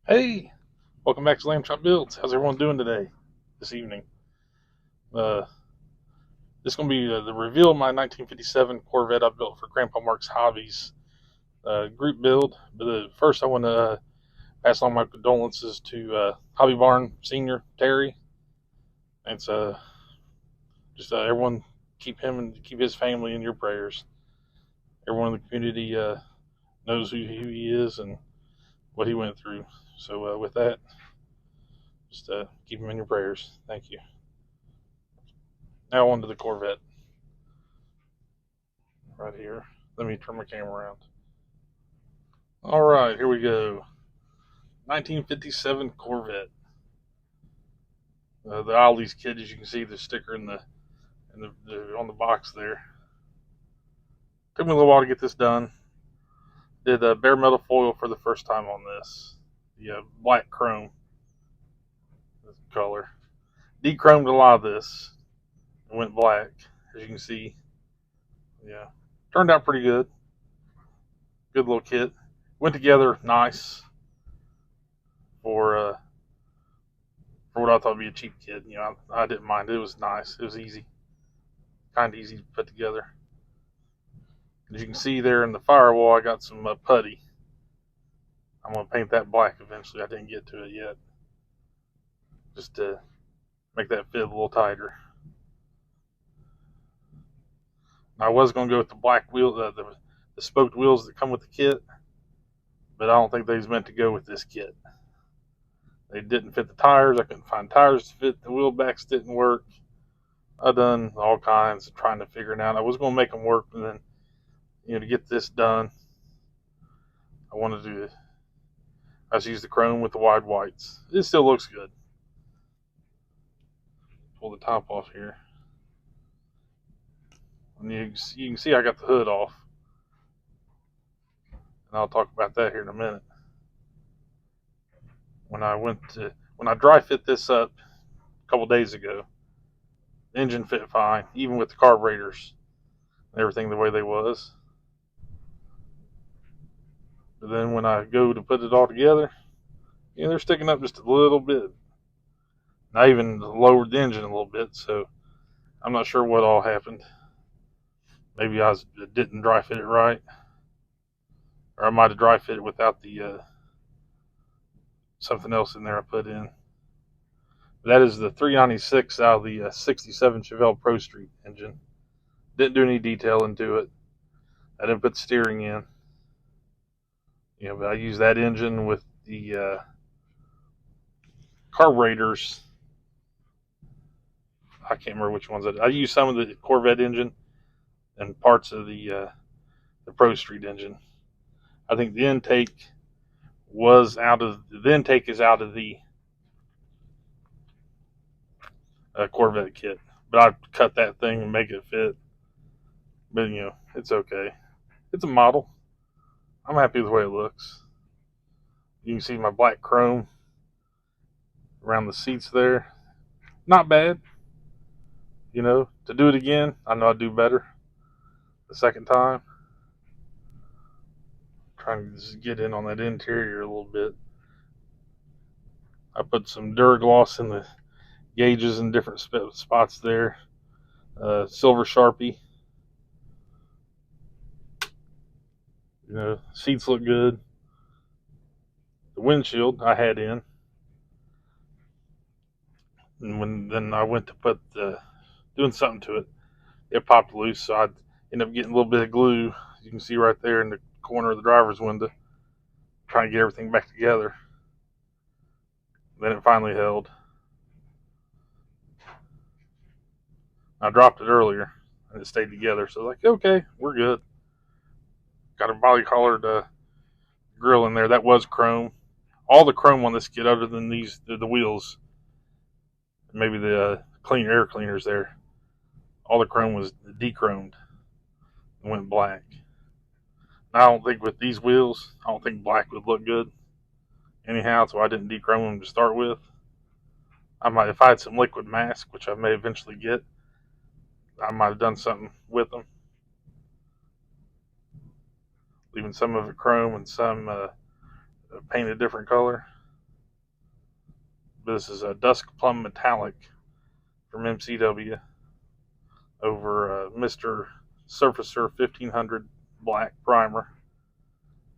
Hey, welcome back to Lambchopbuilds. How's everyone doing today, this evening? Uh, this is going to be the reveal of my 1957 Corvette I built for Grandpa Mark's Hobbies group build. But first, I want to pass on my condolences to Hobby Barn Senior Terry. It's just everyone keep him and keep his family in your prayers. Everyone in the community knows who he is and what he went through. So with that, just keep him in your prayers. Thank you. Now on to the Corvette. Right here. Let me turn my camera around. All right, here we go. 1957 Corvette. The Ollie's kid, as you can see, the sticker on the box there. Took me a little while to get this done. Did bare metal foil for the first time on this. The black chrome color. Dechromed a lot of this. It went black, as you can see. Yeah, turned out pretty good. Good little kit. Went together nice for what I thought would be a cheap kit. I didn't mind. It was nice. It was easy, kind of easy to put together. As you can see there in the firewall, I got some putty. I'm going to paint that black eventually. I didn't get to it yet, just to make that fit a little tighter. I was going to go with the black wheel, the spoked wheels that come with the kit, but I don't think they was meant to go with this kit. They didn't fit the tires. I couldn't find tires to fit. The wheel backs didn't work. I done all kinds of trying to figure it out. I was going to make them work, and then to get this done, I just used the chrome with the wide whites. It still looks good. Pull the top off here. And you can see I got the hood off. And I'll talk about that here in a minute. When I dry fit this up a couple days ago, the engine fit fine, even with the carburetors and everything the way they was. But then when I go to put it all together, they're sticking up just a little bit. And I even lowered the engine a little bit, so I'm not sure what all happened. Maybe I didn't dry fit it right, or I might have dry fit it without the something else in there I put in. That is the 396 out of the 67 Chevelle Pro Street engine. Didn't do any detail into it. I didn't put steering in. But I used that engine with the carburetors. I can't remember which ones I used some of the Corvette engine and parts of the Pro Street engine. I think the intake is out of the Corvette kit, but I cut that thing and make it fit. But it's okay. It's a model. I'm happy with the way it looks. You can see my black chrome around the seats there. Not bad. To do it again, I know I'd do better the second time. Trying to just get in on that interior a little bit. I put some Duragloss in the gauges in different spots there. Silver Sharpie. Seats look good. The windshield I had in. And then I went to put doing something to it. It popped loose, so I ended up getting a little bit of glue. You can see right there in the corner of the driver's window. Trying to get everything back together. Then it finally held. I dropped it earlier and it stayed together. So I was like, okay, we're good. Got a body collared grill in there. That was chrome. All the chrome on this kit, other than the wheels, maybe the clean air cleaners there. All the chrome was dechromed and went black. I don't think with these wheels, I don't think black would look good. Anyhow, so I didn't dechrome them to start with. If I had some liquid mask, which I may eventually get, I might have done something with them, leaving some of it chrome and some painted a different color. This is a Dusk Plum Metallic from MCW over Mr. Surfacer 1500 black primer.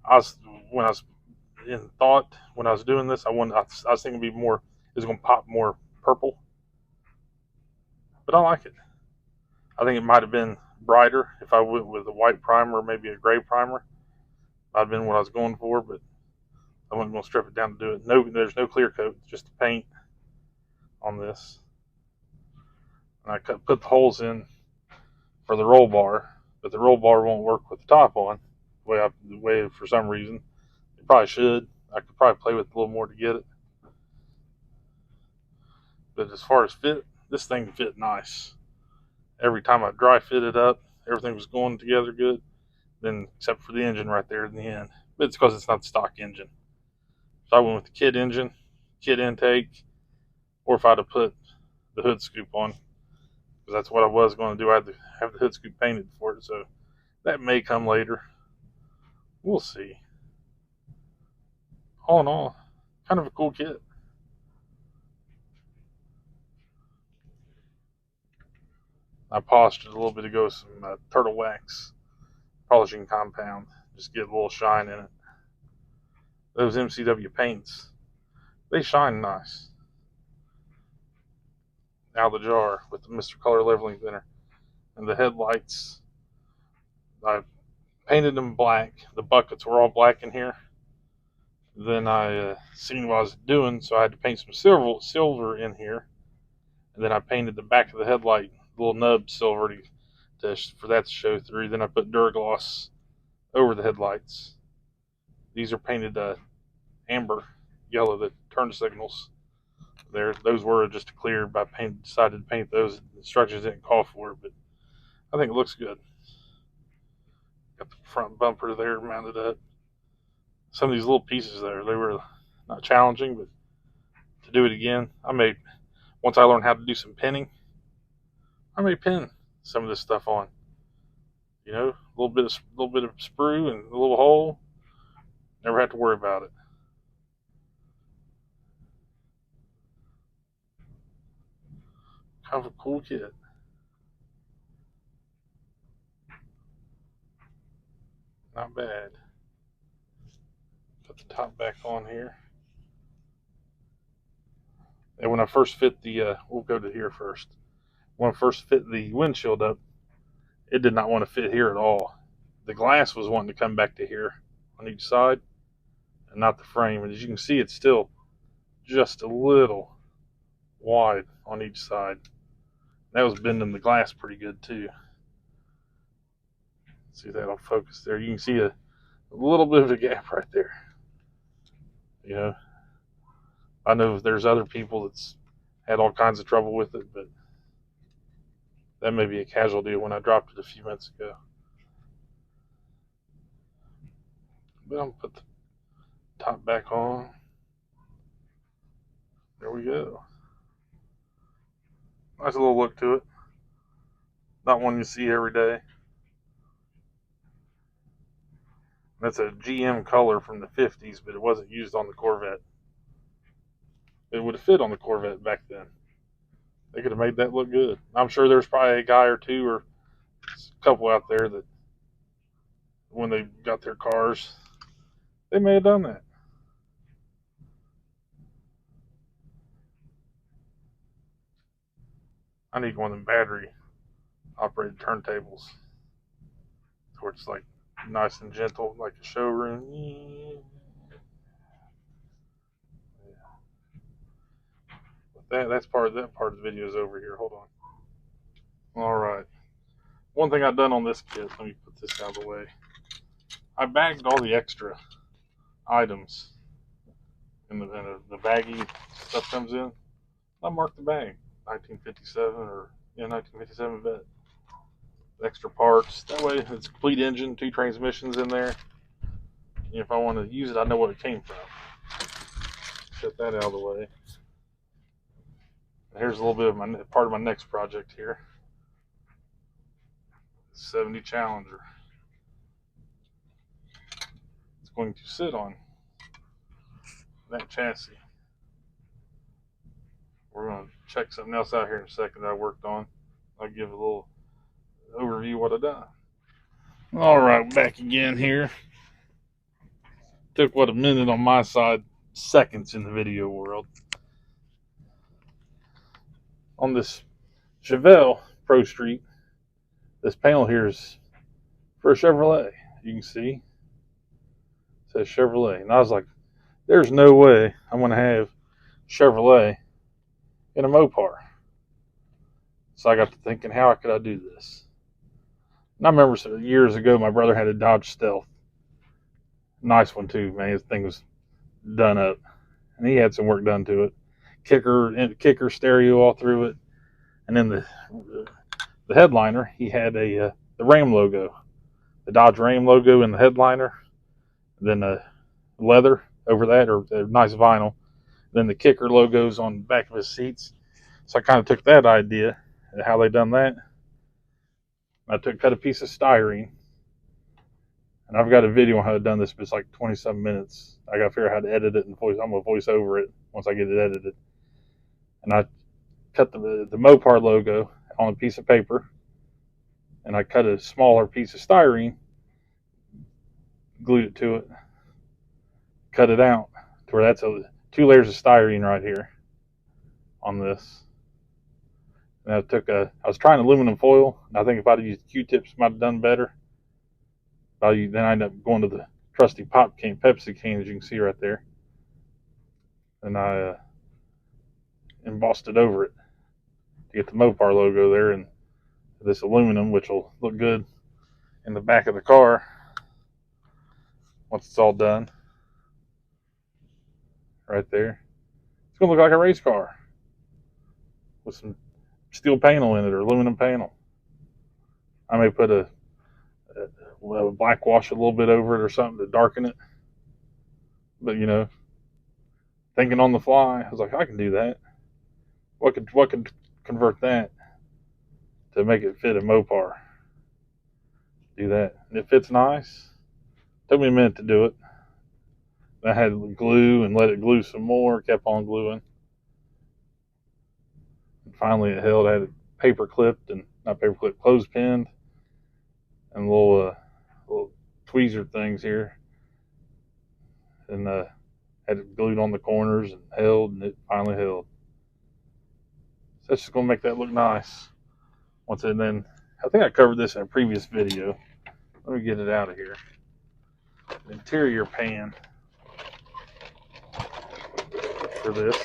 When I was when I was doing this, I was thinking it'd be more, it's going to pop more purple, but I like it. I think it might have been brighter if I went with a white primer or maybe a gray primer. Might have been what I was going for, but I wasn't going to strip it down to do it. No, there's no clear coat, just paint on this. And I put the holes in for the roll bar, but the roll bar won't work with the top on. The way for some reason, it probably should. I could probably play with it a little more to get it. But as far as fit, this thing fit nice. Every time I dry fit it up, everything was going together good. Then, except for the engine right there in the end. But it's because it's not the stock engine. So I went with the kit engine, kit intake, or if I'd have put the hood scoop on, because that's what I was going to do. I had to have the hood scoop painted for it, so that may come later. We'll see. All in all, kind of a cool kit. I polished it a little bit ago with some turtle wax polishing compound. Just get a little shine in it. Those MCW paints, they shine nice out of the jar with the Mr. Color Leveling Thinner. And the headlights, I painted them black. The buckets were all black in here. Then I seen what I was doing, so I had to paint some silver in here. And then I painted the back of the headlight, little nub silver for that to show through. Then I put Duragloss over the headlights. These are painted amber yellow, the turn signals. Those were just clear, but I decided to paint those. The instructions didn't call for it, but I think it looks good. Got the front bumper there mounted up. Some of these little pieces there, they were not challenging, but to do it again, once I learned how to do some pinning, I may pin some of this stuff on. You know, a little bit of sprue and a little hole. Never have to worry about it. Kind of a cool kit. Not bad. Put the top back on here. And when I first fit we'll go to here first. When I first fit the windshield up, it did not want to fit here at all. The glass was wanting to come back to here on each side, and not the frame. And as you can see, it's still just a little wide on each side. That was bending the glass pretty good too. See, that'll focus there. You can see a little bit of a gap right there. You know, I know there's other people that's had all kinds of trouble with it, but that may be a casualty when I dropped it a few minutes ago. But I'm going to put the top back on. There we go. Nice little look to it. Not one you see every day. That's a GM color from the 50s, but it wasn't used on the Corvette. It would have fit on the Corvette back then. They could have made that look good. I'm sure there's probably a guy or two or a couple out there that when they got their cars, they may have done that. I need one of them battery operated turntables where it's like nice and gentle, like a showroom. Yeah. That part of the video is over here. Hold on. All right. One thing I've done on this kit, let me put this out of the way. I bagged all the extra items in the baggie stuff comes in. I marked the bag, 1957 or 1957 Vette. Extra parts. That way, it's a complete engine, 2 transmissions in there. And if I want to use it, I know what it came from. Shut that out of the way. And here's a little bit of part of my next project here. 70 Challenger. It's going to sit on that chassis. We're going to check something else out here in a second that I worked on. I'll give a little overview of what I've done. All right, back again here. Took what, a minute on my side, seconds in the video world. On this Chevelle Pro Street, this panel here is for a Chevrolet. You can see it says Chevrolet, and I was like, there's no way I'm going to have Chevrolet in a Mopar. So I got to thinking, how could I do this? And I remember years ago, my brother had a Dodge Stealth. Nice one too, man. His thing was done up, and he had some work done to it. Kicker stereo all through it, and then the headliner, he had the Ram logo, the Dodge Ram logo in the headliner, then the leather over that, or nice vinyl, then the kicker logos on the back of his seats. So I kind of took that idea and how they done that. I cut a piece of styrene, and I've got a video on how to done this, but it's like 27 minutes. I got to figure out how to edit it and I'm going to voice over it once I get it edited. And I cut the Mopar logo on a piece of paper, and I cut a smaller piece of styrene, glued it to it, cut it out to where that's 2 layers of styrene right here on this. And I was trying aluminum foil, and I think if I'd used Q-tips, might have done better. Then I ended up going to the trusty pop can, Pepsi can, as you can see right there. And I embossed it over it to get the Mopar logo there, and this aluminum, which will look good in the back of the car once it's all done. Right there. It's going to look like a race car with some steel panel in it, or aluminum panel. I may put a black wash a little bit over it or something to darken it. But thinking on the fly, I was like, I can do that. What could convert that to make it fit a Mopar? Do that, and it fits nice. Took me a minute to do it. I had glue and let it glue some more. Kept on gluing. Finally it held. I had it paper clipped, and not paper clipped, clothespin, and little tweezer things here, and had it glued on the corners and held, and it finally held. So that's just gonna make that look nice. And then I think I covered this in a previous video. Let me get it out of here. The interior pan for this.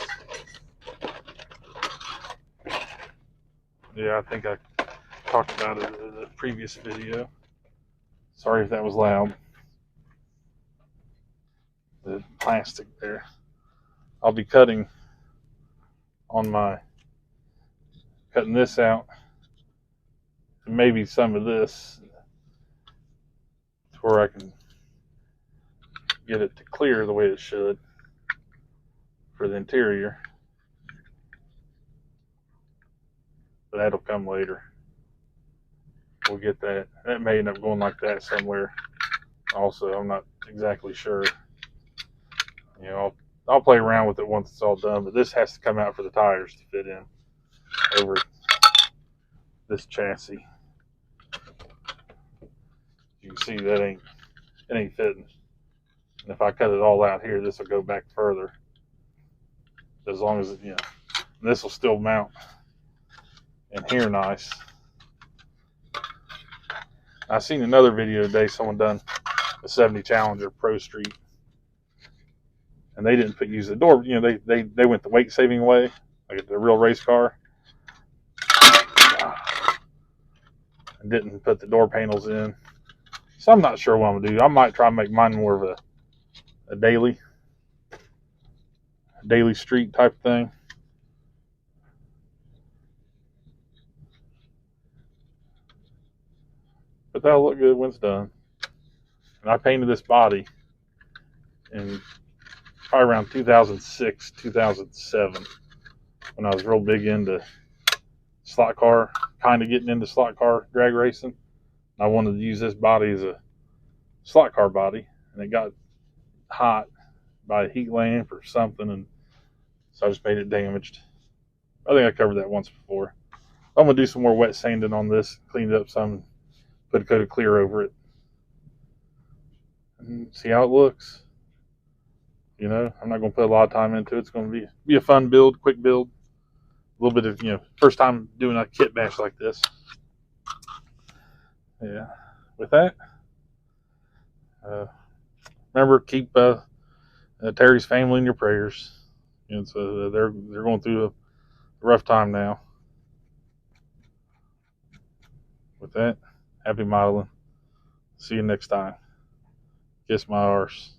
Yeah, I think I talked about it in a previous video. Sorry if that was loud. The plastic there. I'll be cutting this out, and maybe some of this, to where I can get it to clear the way it should for the interior. But that'll come later. We'll get that. That may end up going like that somewhere. Also, I'm not exactly sure. I'll play around with it once it's all done. But this has to come out for the tires to fit in over this chassis. You can see that it ain't fitting. And if I cut it all out here, this will go back further. As long as this will still mount in here nice. I seen another video today, someone done a 70 Challenger Pro Street, and they didn't use the door. They went the weight saving way, like the real race car, and didn't put the door panels in. So I'm not sure what I'm gonna do. I might try and make mine more of a daily street type thing. But that'll look good when it's done. And I painted this body in probably around 2006, 2007, when I was real big into slot car, kind of getting into slot car drag racing. I wanted to use this body as a slot car body, and it got hot by a heat lamp or something, and so I just made it damaged. I think I covered that once before. I'm gonna do some more wet sanding on this, clean it up some, put a coat of clear over it, and see how it looks. You know, I'm not gonna put a lot of time into it. It's gonna be a fun build, quick build. A little bit of, first time doing a kit bash like this. Yeah. With that, uh, remember, keep Terry's family in your prayers. So they're going through a rough time now. With that, happy modeling. See you next time. Kiss my arse.